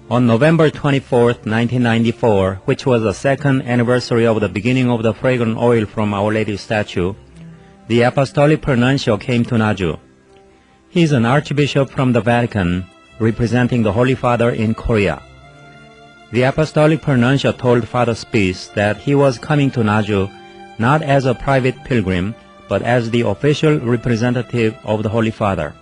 On November 24, 1994, which was the second anniversary of the beginning of the fragrant oil from Our Lady statue, the Apostolic Pro-Nuncio came to Naju. He is an archbishop from the Vatican, representing the Holy Father in Korea. The Apostolic Pro-Nuncio told Father Spies that he was coming to Naju not as a private pilgrim, but as the official representative of the Holy Father.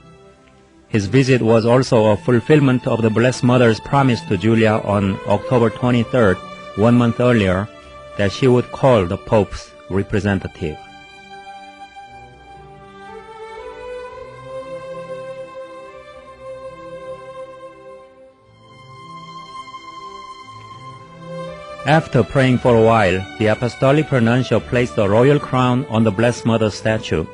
His visit was also a fulfillment of the Blessed Mother's promise to Julia on October 23rd, 1 month earlier, that she would call the Pope's representative. After praying for a while, the Apostolic Pro-Nuncio placed the royal crown on the Blessed Mother's statue.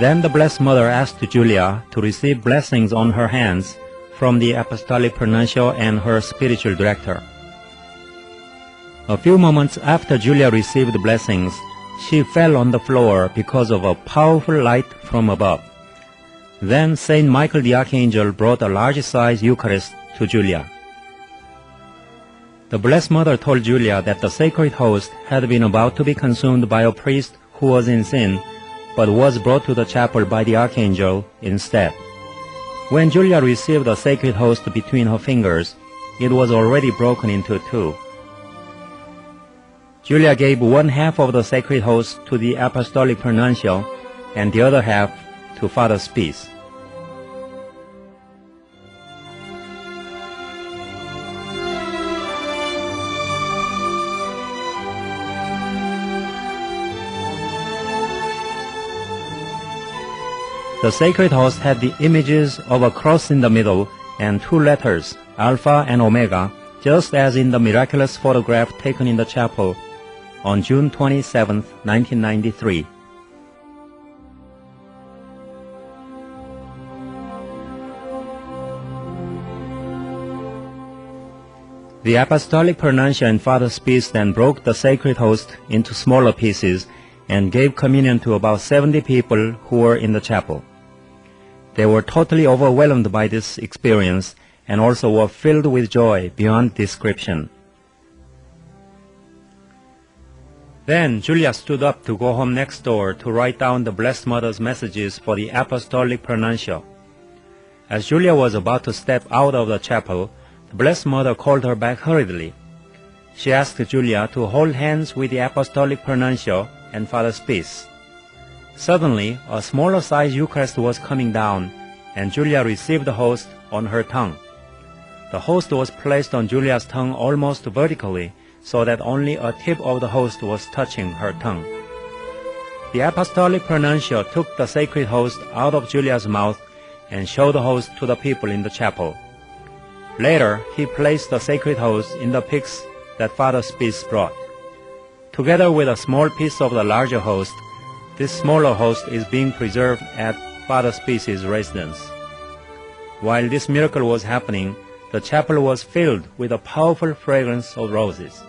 Then the Blessed Mother asked Julia to receive blessings on her hands from the Apostolic Pro-Nuncio and her spiritual director. A few moments after Julia received the blessings, she fell on the floor because of a powerful light from above. Then Saint Michael the Archangel brought a large-sized Eucharist to Julia. The Blessed Mother told Julia that the sacred host had been about to be consumed by a priest who was in sin, but was brought to the chapel by the Archangel instead. When Julia received the sacred host between her fingers, it was already broken into two. Julia gave one half of the sacred host to the Apostolic Pro-Nuncio and the other half to Father Spies. The sacred host had the images of a cross in the middle and two letters, Alpha and Omega, just as in the miraculous photograph taken in the chapel on June 27, 1993. The Apostolic Pro-Nuncio and Father Spies then broke the sacred host into smaller pieces and gave communion to about 70 people who were in the chapel. They were totally overwhelmed by this experience and also were filled with joy beyond description. Then Julia stood up to go home next door to write down the Blessed Mother's messages for the Apostolic Pro-Nuncio. As Julia was about to step out of the chapel, the Blessed Mother called her back hurriedly. She asked Julia to hold hands with the Apostolic Pro-Nuncio and Father Spies. Suddenly, a smaller-sized Eucharist was coming down, and Julia received the host on her tongue. The host was placed on Julia's tongue almost vertically, so that only a tip of the host was touching her tongue. The Apostolic Pro-Nuncio took the sacred host out of Julia's mouth and showed the host to the people in the chapel. Later, he placed the sacred host in the pyx that Father Spies brought. Together with a small piece of the larger host, this smaller host is being preserved at Father Spies' residence. While this miracle was happening, the chapel was filled with a powerful fragrance of roses.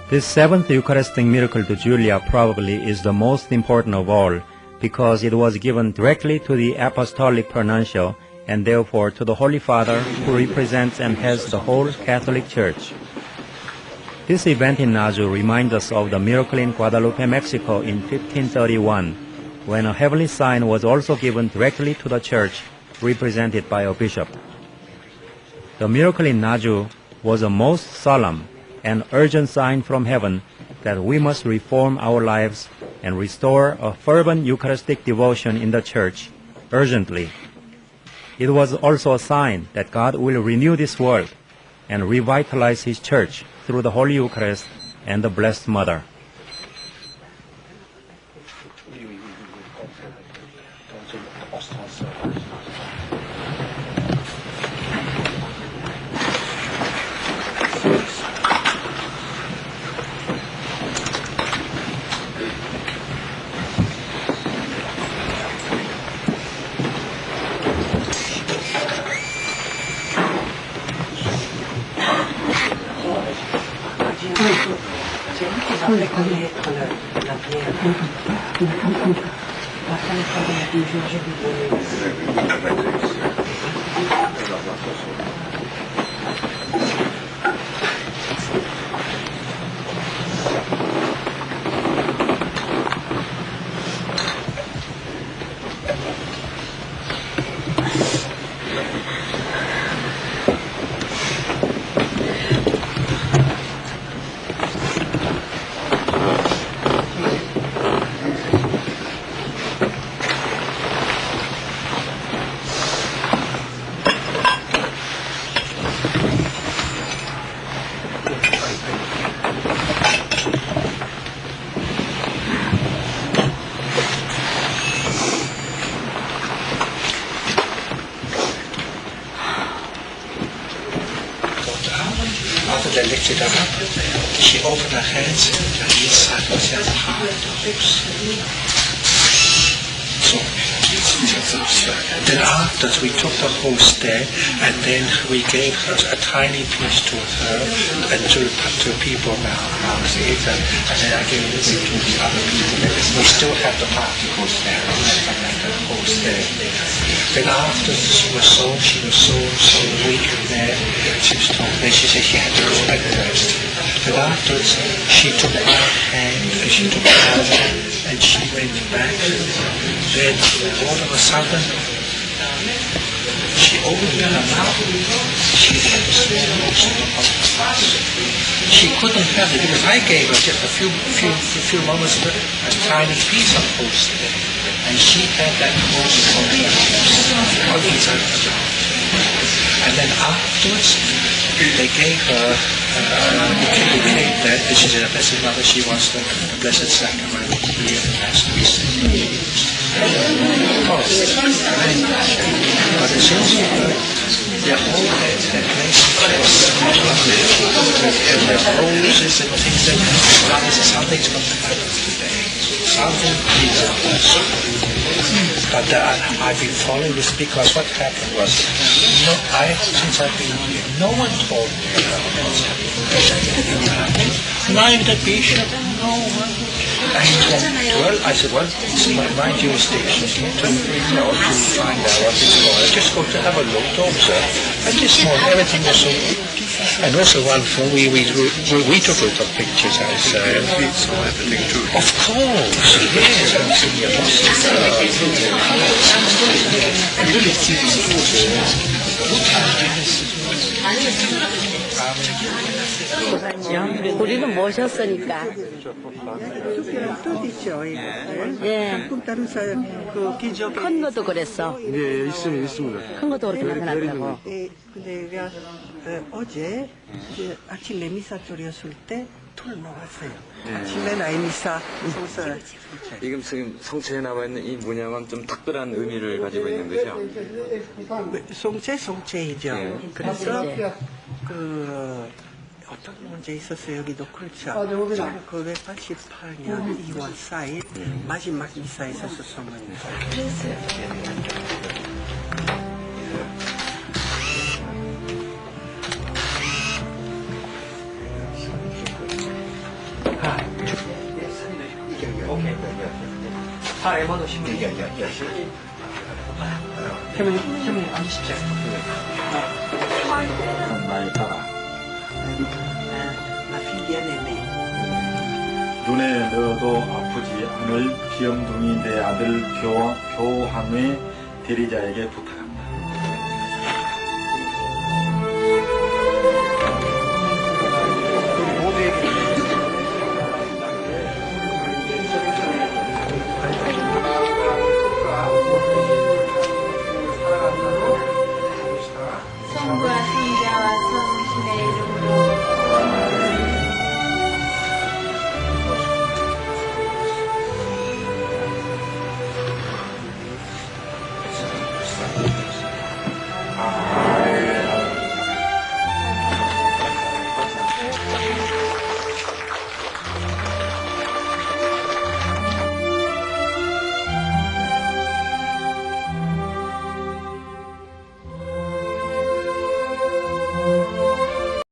This seventh Eucharistic miracle to Julia probably is the most important of all, because it was given directly to the Apostolic Pro-Nuncio and therefore to the Holy Father, who represents and heads the whole Catholic Church. This event in Naju reminds us of the miracle in Guadalupe, Mexico in 1531, when a heavenly sign was also given directly to the Church, represented by a bishop. The miracle in Naju was a most solemn and urgent sign from heaven that we must reform our lives and restore a fervent Eucharistic devotion in the Church urgently. It was also a sign that God will renew this world and revitalize His Church through the Holy Eucharist and the Blessed Mother. After they lifted her up, she opened her hands, and inside was her heart. Then after we took the host there, and then we gave her a tiny piece to her and to people around it, and then I gave it to the other people. We still have the particles there, the host there. Then after she was so weak there, she was talking. She said she had to go back first. But afterwards, she took our hand and she took ours and she went back. Then all of a sudden, she opened her mouth. She had a small host of us. She couldn't have it because I gave her just a few moments ago a tiny piece of host there. And she had that host on her inside her mouth. And then afterwards, they gave her the cake there, and she said, Blessed Mother, she wants the Blessed Sacrament of the Eucharistic Miracle. But as soon as you heard, the whole that place was and the roses and things like that, something's going to happen today. Something is happening. But I've been following this because what happened was, since I've been here, no one told me about what's happening. Neither the bishop, no one. And he told me, well, I said, well, it's my jurisdiction to find out what it's for. I just go to have a look, to observe. And this morning, everything was so good. And also wonderful, we took a lot of pictures, I said. Of course, yes, I'm seeing the Apostolic. 우리는 모셨으니까. 또 있죠. 예. 큰 것도 그랬어. 예, 있습니다. 큰 것도 그렇게 나타났다고. 근데 우리가 어제 아침에 미사 쪽이었을 때 돌 놓았어요. 아침에 나이 미사 성사. 지금 성체에 나와 있는 이 문양은 좀 특별한 의미를 가지고 있는 거죠? 성체이죠. 네. 그래서 어떤 문제 있었어요. 여기도 그렇죠. 1988년 2월 4일 마지막 미사에서 수송합니다. 혜민이 앉으십시오. 눈에 넣어도 아프지 않을 귀염둥이 내 아들 교황의 대리자에게 부탁합니다.